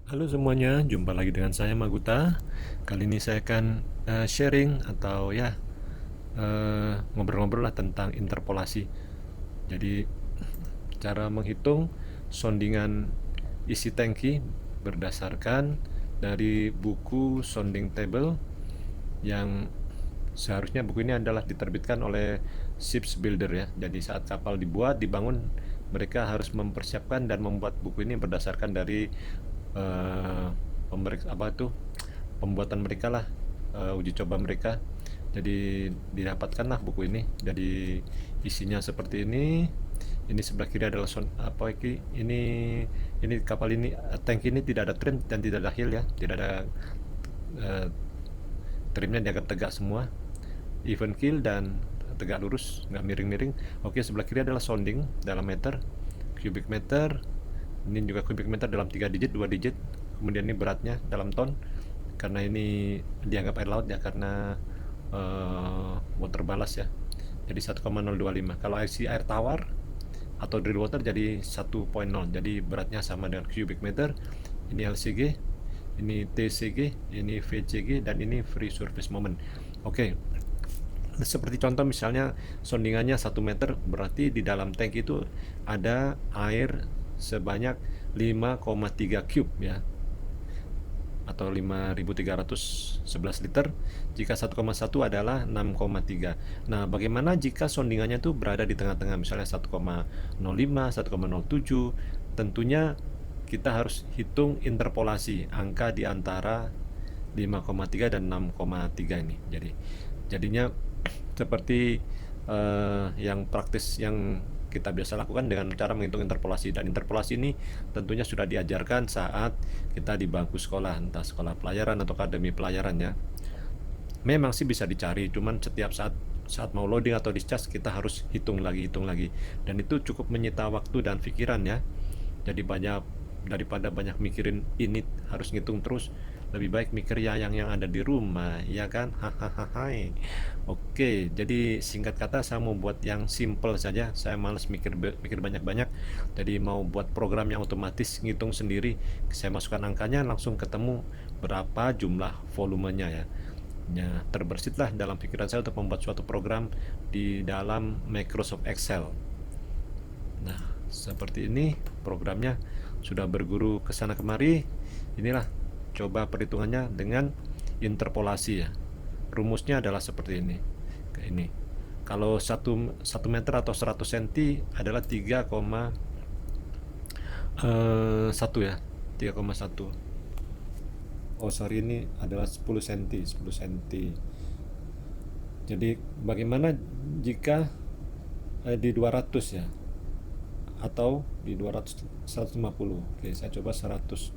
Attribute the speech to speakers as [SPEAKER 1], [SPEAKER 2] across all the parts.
[SPEAKER 1] Halo semuanya, jumpa lagi dengan saya Maguta. Kali ini saya akan sharing atau ya ngobrol-ngobrol lah tentang interpolasi. Jadi cara menghitung soundingan isi tangki berdasarkan dari buku sounding table yang seharusnya buku ini adalah diterbitkan oleh ships builder ya. Jadi saat kapal dibuat, dibangun, mereka harus mempersiapkan dan membuat buku ini berdasarkan dari pemeriksa apa itu pembuatan mereka lah, uji coba mereka. Jadi didapatkanlah buku ini. Jadi isinya seperti ini. Ini sebelah kiri adalah apa ini kapal ini, tank ini tidak ada trim dan tidak ada heel ya, tidak ada eh, trimnya, dianggap tegak semua, even keel dan tegak lurus, nggak miring-miring. Oke, sebelah kiri adalah sounding dalam meter, cubic meter. Ini juga cubic meter dalam 3 digit, 2 digit. Kemudian ini beratnya dalam ton, karena ini dianggap air laut ya, karena water ballast ya. Jadi 1,025. Kalau air tawar atau drill water jadi 1,0. Jadi beratnya sama dengan cubic meter. Ini LCG, ini TCG, ini VCG, dan ini free surface moment. Oke. Seperti contoh misalnya soundingannya 1 meter, berarti di dalam tank itu ada air sebanyak 5,3 cube ya, atau 5.311 liter. Jika 1,1 adalah 6,3. Nah, bagaimana jika soundingannya itu berada di tengah-tengah, misalnya 1,05, 1,07? Tentunya kita harus hitung interpolasi angka di antara 5,3 dan 6,3 ini. Jadinya seperti yang praktis yang kita biasa lakukan dengan cara menghitung interpolasi. Dan interpolasi ini tentunya sudah diajarkan saat kita di bangku sekolah, entah sekolah pelayaran atau akademi pelayaran ya. Memang sih bisa dicari, cuman setiap saat saat mau loading atau discharge kita harus hitung lagi, dan itu cukup menyita waktu dan pikiran ya. Jadi daripada banyak mikirin ini harus ngitung terus, lebih baik mikir ya yang ada di rumah, ya kan? Hahaha. Oke, jadi singkat kata saya mau buat yang simple saja. Saya males mikir banyak-banyak. Jadi mau buat program yang otomatis ngitung sendiri. Saya masukkan angkanya langsung ketemu berapa jumlah volumenya ya. Ya, terbersitlah dalam pikiran saya untuk membuat suatu program di dalam Microsoft Excel. Nah, seperti ini programnya, sudah berguru ke sana kemari. Inilah coba perhitungannya dengan interpolasi ya. Rumusnya adalah seperti ini. Kayak ini. Kalau 1 meter atau 100 cm adalah 3,1 ya. 3,1. Oh, sorry, ini adalah 10 cm, 10 cm. Jadi bagaimana jika di 200 ya, atau di 200, 150. Oke, saya coba 150.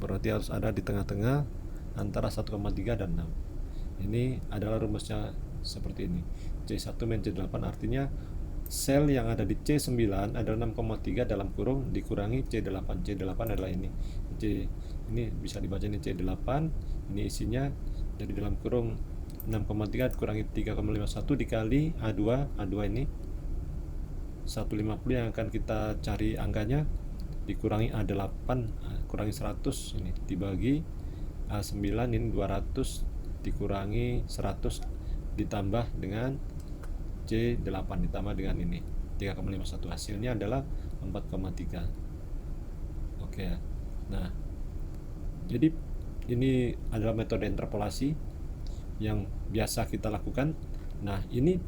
[SPEAKER 1] Berarti harus ada di tengah-tengah antara 1,3 dan 6. Ini adalah rumusnya seperti ini. C1 min C8, artinya sel yang ada di C9 adalah 6,3 dalam kurung dikurangi C8. C8 adalah ini. Ini bisa dibaca ini C8, ini isinya, jadi dalam kurung 6,3 dikurangi 3,51 dikali A2. A2 ini 150 yang akan kita cari angkanya, dikurangi A8, kurangi 100, ini dibagi A9, ini 200 dikurangi 100 ditambah dengan C8 ditambah dengan ini 3,51, hasilnya adalah 4,3. Oke ya. Nah, jadi ini adalah metode interpolasi yang biasa kita lakukan. Nah, ini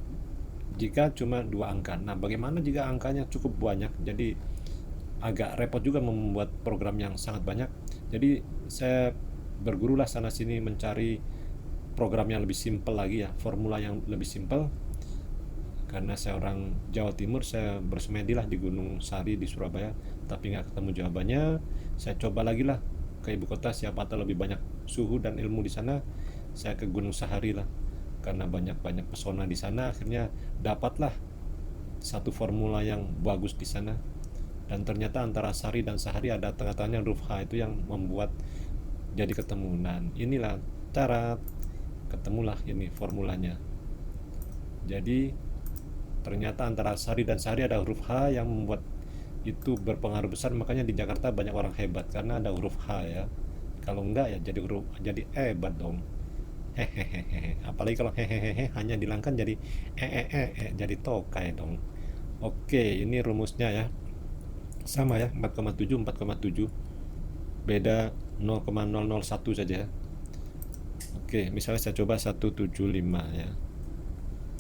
[SPEAKER 1] jika cuma 2 angka. Nah, bagaimana jika angkanya cukup banyak? Jadi agak repot juga membuat program yang sangat banyak. Jadi saya bergurulah sana sini mencari program yang lebih simpel lagi ya, formula yang lebih simpel. Karena saya orang Jawa Timur, saya bersemedilah di Gunung Sari di Surabaya, tapi nggak ketemu jawabannya. Saya coba lagi lah ke ibu kota, siapa tahu lebih banyak suhu dan ilmu di sana. Saya ke Gunung Sahari lah, karena banyak pesona di sana. Akhirnya dapatlah satu formula yang bagus di sana. Dan ternyata antara Sari dan Sahari ada tengah-tengahnya huruf H, itu yang membuat jadi ketemu. Dan inilah cara ketemulah ini formulanya. Jadi ternyata antara Sari dan Sahari ada huruf H yang membuat itu berpengaruh besar, makanya di Jakarta banyak orang hebat karena ada huruf H ya. Kalau enggak ya jadi hebat dong. Hehehe. Apalagi kalau hehehe hanya dilangkan jadi jadi tokai dong. Oke, ini rumusnya ya. Sama ya, 4,7 4,7. Beda 0,001 saja. Oke, misalnya saya coba 175 ya.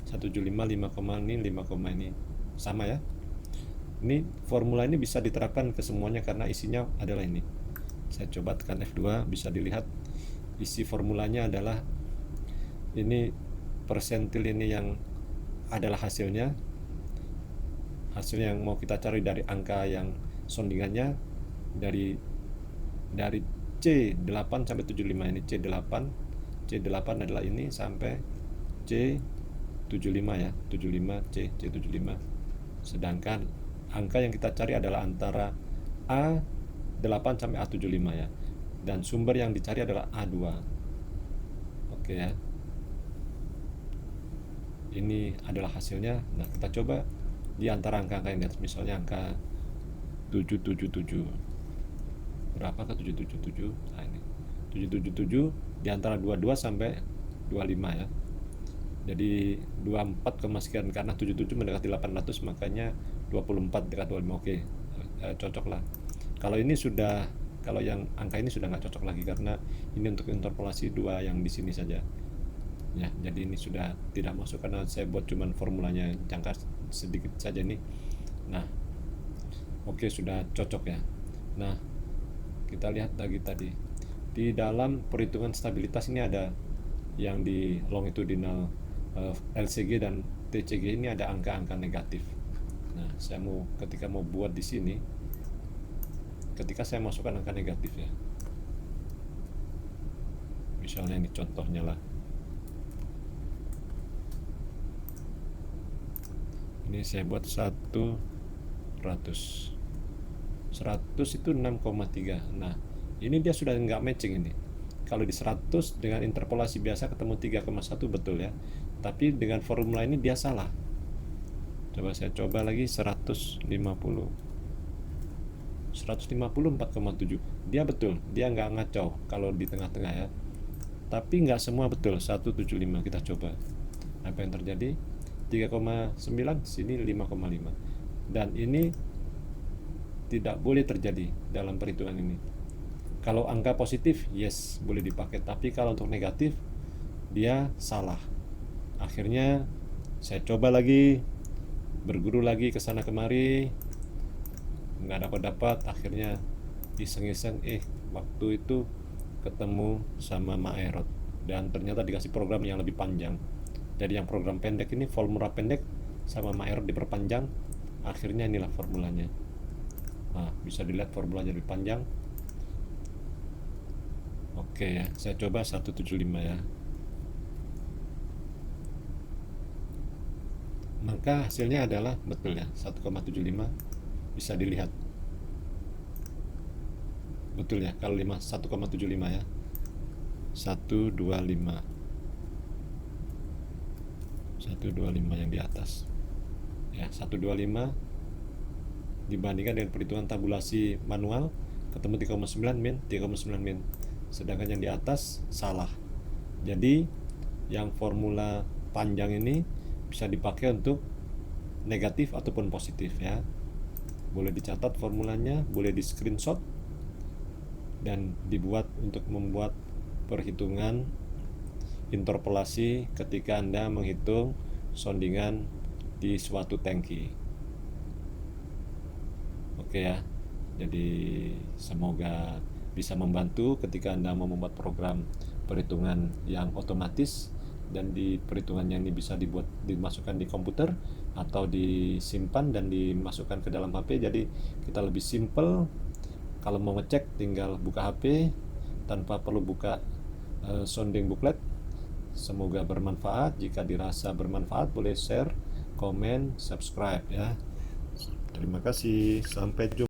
[SPEAKER 1] 175 5, ini 5, ini sama ya. Ini formula ini bisa diterapkan ke semuanya karena isinya adalah ini. Saya coba tekan F2, bisa dilihat isi formulanya adalah ini persentil ini yang adalah hasilnya yang mau kita cari dari angka yang soundingannya dari C8 sampai 75. Ini C8 adalah ini sampai C75 ya, 75 C75. Sedangkan angka yang kita cari adalah antara A8 sampai A75 ya. Dan sumber yang dicari adalah A2. Oke ya. Ini adalah hasilnya. Nah, kita coba di antara angka-angka yang di atas, misalnya angka 777. Berapa ke 777? Nah, ini 777 di antara 22 sampai 25 ya. Jadi 24, sekian, karena 77 mendekati 800 makanya 24 dekat 25. Oke, cocok lah. Kalau ini sudah, kalau yang angka ini sudah nggak cocok lagi karena ini untuk interpolasi dua yang di sini saja ya. Jadi ini sudah tidak masuk karena saya buat cuman formulanya jangka sedikit saja nih. Nah, oke, sudah cocok ya. Nah, kita lihat lagi tadi di dalam perhitungan stabilitas ini ada yang di longitudinal LCG dan TCG ini ada angka-angka negatif. Nah, saya ketika mau buat di sini, ketika saya masukkan angka negatif ya, misalnya ini contohnya lah, ini saya buat 100 itu 6,3. Nah, ini dia sudah nggak matching ini. Kalau di 100 dengan interpolasi biasa ketemu 3,1 betul ya, tapi dengan formula ini dia salah. Coba saya coba lagi 150 4,7. Dia betul, dia nggak ngacau kalau di tengah-tengah ya. Tapi nggak semua betul 175. Kita coba apa yang terjadi. 3,9, sini 5,5. Dan ini tidak boleh terjadi dalam perhitungan ini. Kalau angka positif, yes, boleh dipakai. Tapi kalau untuk negatif, dia salah. Akhirnya saya coba lagi, berguru lagi ke sana kemari, nggak dapat. Akhirnya iseng-iseng, waktu itu ketemu sama Maerot dan ternyata dikasih program yang lebih panjang. Jadi yang program pendek ini, formula pendek sama Maerot diperpanjang. Akhirnya inilah formulanya. Nah, bisa dilihat formulanya lebih panjang. Oke ya, saya coba 175 ya. Maka hasilnya adalah betul ya, 1,75. Bisa dilihat. Betul ya, kalau 1,75 ya. 125 yang di atas. Ya, 125 dibandingkan dengan perhitungan tabulasi manual ketemu 3,9 min. Sedangkan yang di atas salah. Jadi yang formula panjang ini bisa dipakai untuk negatif ataupun positif ya. Boleh dicatat formulanya, boleh di screenshot dan dibuat untuk membuat perhitungan interpolasi ketika Anda menghitung soundingan di suatu tangki. Oke ya. Jadi semoga bisa membantu ketika Anda mau membuat program perhitungan yang otomatis, dan di perhitungannya ini bisa dimasukkan di komputer atau disimpan dan dimasukkan ke dalam HP. Jadi kita lebih simple. Kalau mau ngecek tinggal buka HP tanpa perlu buka sounding booklet. Semoga bermanfaat. Jika dirasa bermanfaat boleh share, komen, subscribe ya. Terima kasih. Sampai jumpa.